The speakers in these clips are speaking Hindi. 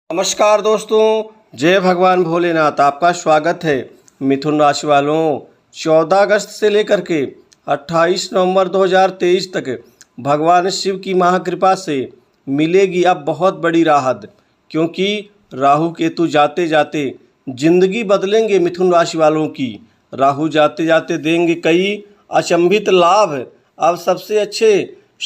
नमस्कार दोस्तों, जय भगवान भोलेनाथ। आपका स्वागत है। मिथुन राशि वालों, 14 अगस्त से लेकर के 28 नवंबर 2023 तक भगवान शिव की महाकृपा से मिलेगी अब बहुत बड़ी राहत, क्योंकि राहु केतु जाते जाते जिंदगी बदलेंगे मिथुन राशि वालों की। राहु जाते जाते देंगे कई अचंभित लाभ। अब सबसे अच्छे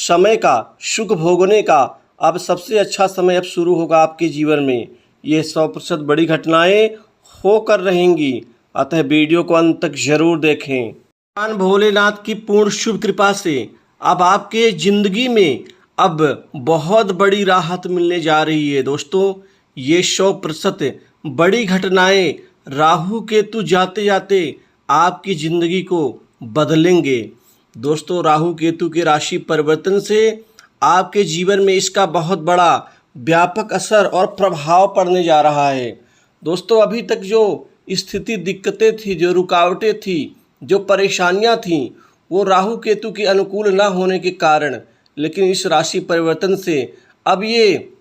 समय का सुख भोगने का अब सबसे अच्छा समय अब शुरू होगा आपके जीवन में। ये 100% बड़ी घटनाएं होकर रहेंगी, अतः वीडियो को अंत तक जरूर देखें। भगवान भोलेनाथ की पूर्ण शुभ कृपा से अब आपके जिंदगी में अब बहुत बड़ी राहत मिलने जा रही है। दोस्तों, ये 100% बड़ी घटनाएं राहु केतु जाते जाते आपकी जिंदगी को बदलेंगे। दोस्तों, राहु केतु के राशि परिवर्तन से आपके जीवन में इसका बहुत बड़ा व्यापक असर और प्रभाव पड़ने जा रहा है। दोस्तों, अभी तक जो स्थिति दिक्कतें थी, जो रुकावटें थी, जो परेशानियां थीं, वो राहु केतु के अनुकूल ना होने के कारण, लेकिन इस राशि परिवर्तन से अब ये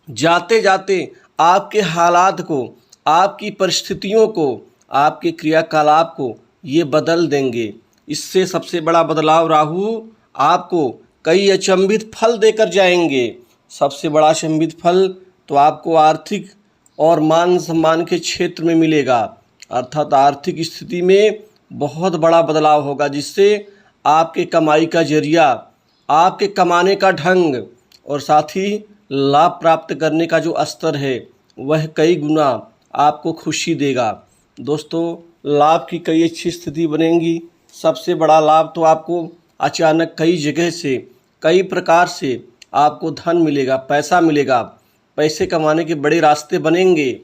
जाते जाते आपके हालात को, आपकी परिस्थितियों को, आपके क्रियाकलाप को ये बदल देंगे। इससे सबसे बड़ा बदलाव राहु आपको कई अचंभित फल देकर जाएंगे। सबसे बड़ा अचंभित फल तो आपको आर्थिक और मान सम्मान के क्षेत्र में मिलेगा, अर्थात आर्थिक स्थिति में बहुत बड़ा बदलाव होगा, जिससे आपके कमाई का जरिया, आपके कमाने का ढंग और साथ ही लाभ प्राप्त करने का जो स्तर है वह कई गुना आपको खुशी देगा। दोस्तों, लाभ की कई अच्छी स्थिति बनेगी। सबसे बड़ा लाभ तो आपको अचानक कई जगह से, कई प्रकार से आपको धन मिलेगा, पैसा मिलेगा। पैसे कमाने के बड़े रास्ते बनेंगे,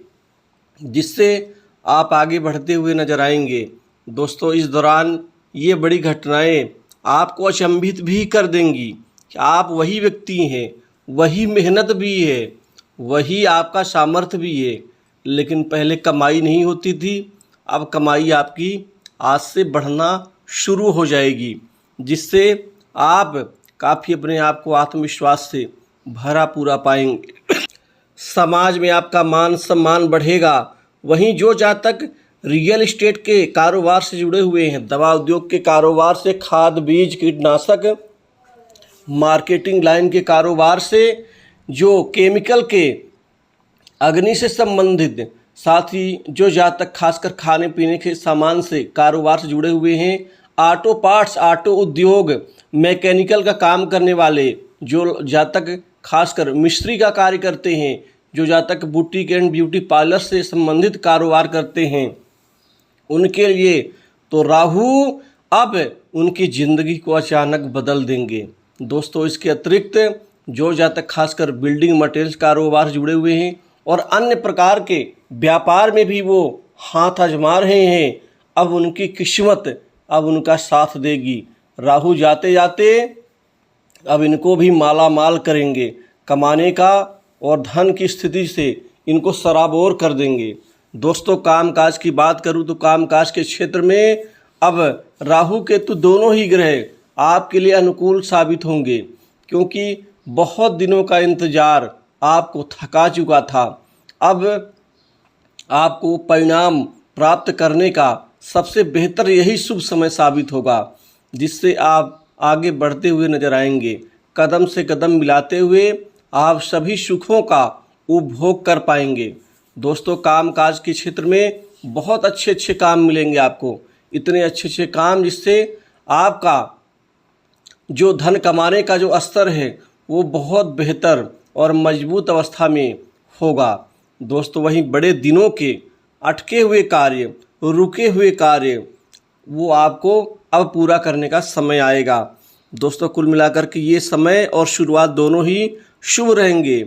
जिससे आप आगे बढ़ते हुए नजर आएंगे। दोस्तों, इस दौरान ये बड़ी घटनाएं आपको अचंभित भी कर देंगी कि आप वही व्यक्ति हैं, वही मेहनत भी है, वही आपका सामर्थ्य भी है, लेकिन पहले कमाई नहीं होती थी, अब कमाई आपकी आज से बढ़ना शुरू हो जाएगी, जिससे आप काफ़ी अपने आप को आत्मविश्वास से भरा पूरा पाएंगे। समाज में आपका मान सम्मान बढ़ेगा। वहीं जो जातक रियल एस्टेट के कारोबार से जुड़े हुए हैं, दवा उद्योग के कारोबार से, खाद बीज कीटनाशक मार्केटिंग लाइन के कारोबार से, जो केमिकल के अग्नि से संबंधित, साथ ही जो जातक खासकर खाने पीने के सामान से कारोबार से जुड़े हुए हैं, ऑटो पार्ट्स, ऑटो उद्योग, मैकेनिकल का काम करने वाले, जो जातक खासकर मिस्त्री का कार्य करते हैं, जो जातक बुटीक एंड ब्यूटी पार्लर से संबंधित कारोबार करते हैं, उनके लिए तो राहु अब उनकी ज़िंदगी को अचानक बदल देंगे। दोस्तों, इसके अतिरिक्त जो जातक खासकर बिल्डिंग मटेरियल्स कारोबार से जुड़े हुए हैं और अन्य प्रकार के व्यापार में भी वो हाथ आजमा रहे हैं, अब उनकी किस्मत अब उनका साथ देगी। राहु जाते जाते अब इनको भी माला माल करेंगे, कमाने का और धन की स्थिति से इनको सराबोर कर देंगे। दोस्तों, कामकाज की बात करूं तो कामकाज के क्षेत्र में अब राहु केतु दोनों ही ग्रह आपके लिए अनुकूल साबित होंगे, क्योंकि बहुत दिनों का इंतजार आपको थका चुका था। अब आपको परिणाम प्राप्त करने का सबसे बेहतर यही शुभ समय साबित होगा, जिससे आप आगे बढ़ते हुए नजर आएंगे। कदम से कदम मिलाते हुए आप सभी सुखों का उपभोग कर पाएंगे। दोस्तों, कामकाज के क्षेत्र में बहुत अच्छे अच्छे काम मिलेंगे आपको, इतने अच्छे अच्छे काम जिससे आपका जो धन कमाने का जो स्तर है वो बहुत बेहतर और मजबूत अवस्था में होगा। दोस्तों, वहीं बड़े दिनों के अटके हुए कार्य, रुके हुए कार्य, वो आपको अब पूरा करने का समय आएगा। दोस्तों, कुल मिलाकर के ये समय और शुरुआत दोनों ही शुभ रहेंगे।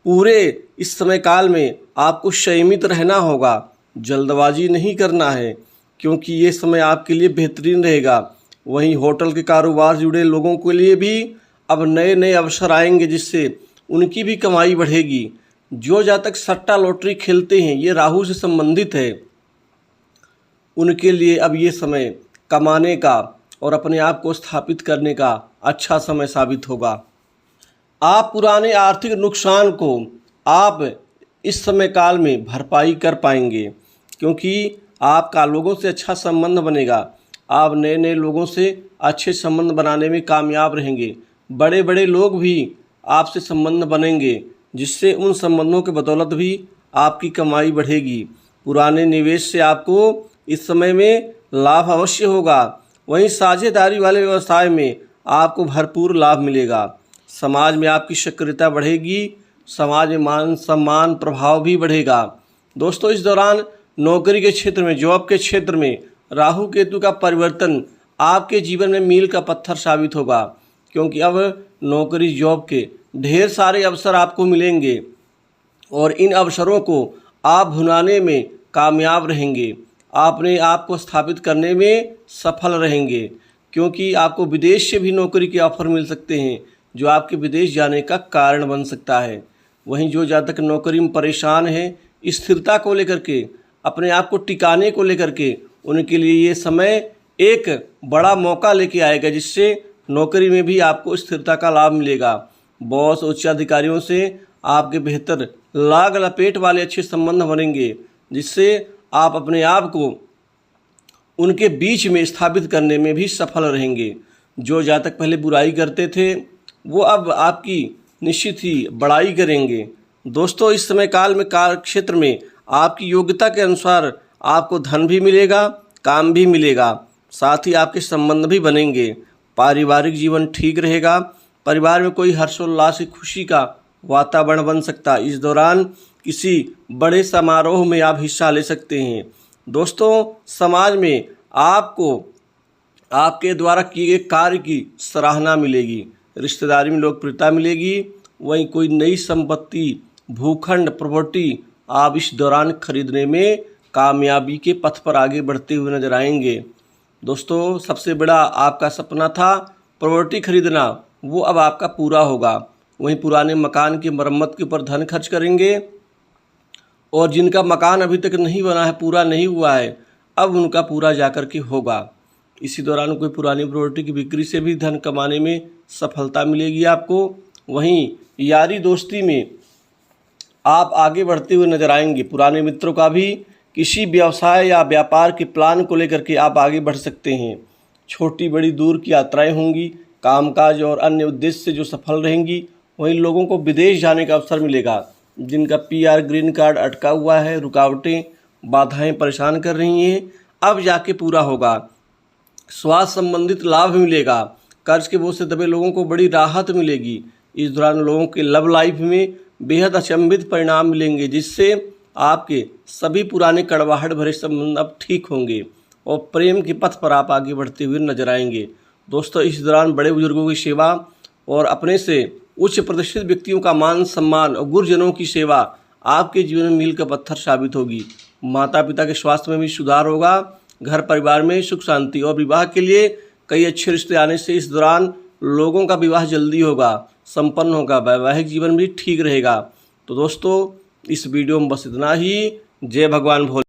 पूरे इस समय काल में आपको संयमित रहना होगा, जल्दबाजी नहीं करना है, क्योंकि ये समय आपके लिए बेहतरीन रहेगा। वहीं होटल के कारोबार से जुड़े लोगों के लिए भी अब नए नए अवसर आएंगे, जिससे उनकी भी कमाई बढ़ेगी। जो जातक सट्टा लॉटरी खेलते हैं, ये राहु से संबंधित है, उनके लिए अब ये समय कमाने का और अपने आप को स्थापित करने का अच्छा समय साबित होगा। आप पुराने आर्थिक नुकसान को आप इस समय काल में भरपाई कर पाएंगे, क्योंकि आपका लोगों से अच्छा संबंध बनेगा। आप नए नए लोगों से अच्छे संबंध बनाने में कामयाब रहेंगे। बड़े बड़े लोग भी आपसे संबंध बनेंगे, जिससे उन संबंधों के बदौलत भी आपकी कमाई बढ़ेगी। पुराने निवेश से आपको इस समय में लाभ अवश्य होगा। वहीं साझेदारी वाले व्यवसाय में आपको भरपूर लाभ मिलेगा। समाज में आपकी सक्रियता बढ़ेगी। समाज में मान सम्मान प्रभाव भी बढ़ेगा। दोस्तों, इस दौरान नौकरी के क्षेत्र में, जॉब के क्षेत्र में राहु केतु का परिवर्तन आपके जीवन में मील का पत्थर साबित होगा, क्योंकि अब नौकरी जॉब के ढेर सारे अवसर आपको मिलेंगे और इन अवसरों को आप भुनाने में कामयाब रहेंगे। अपने आप को स्थापित करने में सफल रहेंगे, क्योंकि आपको विदेश से भी नौकरी के ऑफर मिल सकते हैं, जो आपके विदेश जाने का कारण बन सकता है। वहीं जो जातक नौकरी में परेशान है, स्थिरता को लेकर के, अपने आप को टिकाने को लेकर के, उनके लिए ये समय एक बड़ा मौका लेके आएगा, जिससे नौकरी में भी आपको स्थिरता का लाभ मिलेगा। बॉस, उच्च अधिकारियों से आपके बेहतर लाग लपेट वाले अच्छे संबंध बनेंगे, जिससे आप अपने आप को उनके बीच में स्थापित करने में भी सफल रहेंगे। जो जातक पहले बुराई करते थे, वो अब आपकी निश्चित ही बड़ाई करेंगे। दोस्तों, इस समय काल में कार्य क्षेत्र में आपकी योग्यता के अनुसार आपको धन भी मिलेगा, काम भी मिलेगा, साथ ही आपके संबंध भी बनेंगे। पारिवारिक जीवन ठीक रहेगा। परिवार में कोई हर्षोल्लास की खुशी का वातावरण बन सकता है। इस दौरान किसी बड़े समारोह में आप हिस्सा ले सकते हैं। दोस्तों, समाज में आपको आपके द्वारा किए गए कार्य की सराहना मिलेगी। रिश्तेदारी में लोकप्रियता मिलेगी। वहीं कोई नई संपत्ति, भूखंड, प्रॉपर्टी आप इस दौरान खरीदने में कामयाबी के पथ पर आगे बढ़ते हुए नजर आएंगे। दोस्तों, सबसे बड़ा आपका सपना था प्रॉपर्टी खरीदना, वो अब आपका पूरा होगा। वहीं पुराने मकान की मरम्मत के ऊपर धन खर्च करेंगे, और जिनका मकान अभी तक नहीं बना है, पूरा नहीं हुआ है, अब उनका पूरा जाकर के होगा। इसी दौरान कोई पुरानी प्रॉपर्टी की बिक्री से भी धन कमाने में सफलता मिलेगी आपको। वहीं यारी दोस्ती में आप आगे बढ़ते हुए नजर आएंगे। पुराने मित्रों का भी किसी व्यवसाय या व्यापार के प्लान को लेकर के आप आगे बढ़ सकते हैं। छोटी बड़ी दूर की यात्राएं होंगी। कामकाज और अन्य उद्देश्य से जो सफल रहेंगी, वहीं लोगों को विदेश जाने का अवसर मिलेगा। जिनका PR ग्रीन कार्ड अटका हुआ है, रुकावटें, बाधाएं परेशान कर रही हैं, अब जाके पूरा होगा। स्वास्थ्य संबंधित लाभ मिलेगा। कर्ज के बोझ से दबे लोगों को बड़ी राहत मिलेगी। इस दौरान लोगों के लव लाइफ में बेहद अचंभित परिणाम मिलेंगे, जिससे आपके सभी पुराने कड़वाहट भरे संबंध अब ठीक होंगे और प्रेम के पथ पर आप आगे बढ़ते हुए नजर आएंगे। दोस्तों, इस दौरान बड़े बुजुर्गों की सेवा और अपने से उच्च प्रतिष्ठित व्यक्तियों का मान सम्मान और गुरुजनों की सेवा आपके जीवन में मील का पत्थर साबित होगी। माता पिता के स्वास्थ्य में भी सुधार होगा। घर परिवार में सुख शांति और विवाह के लिए कई अच्छे रिश्ते आने से इस दौरान लोगों का विवाह जल्दी होगा, संपन्न होगा। वैवाहिक जीवन भी ठीक रहेगा। तो दोस्तों, इस वीडियो में बस इतना ही। जय भगवान भोले।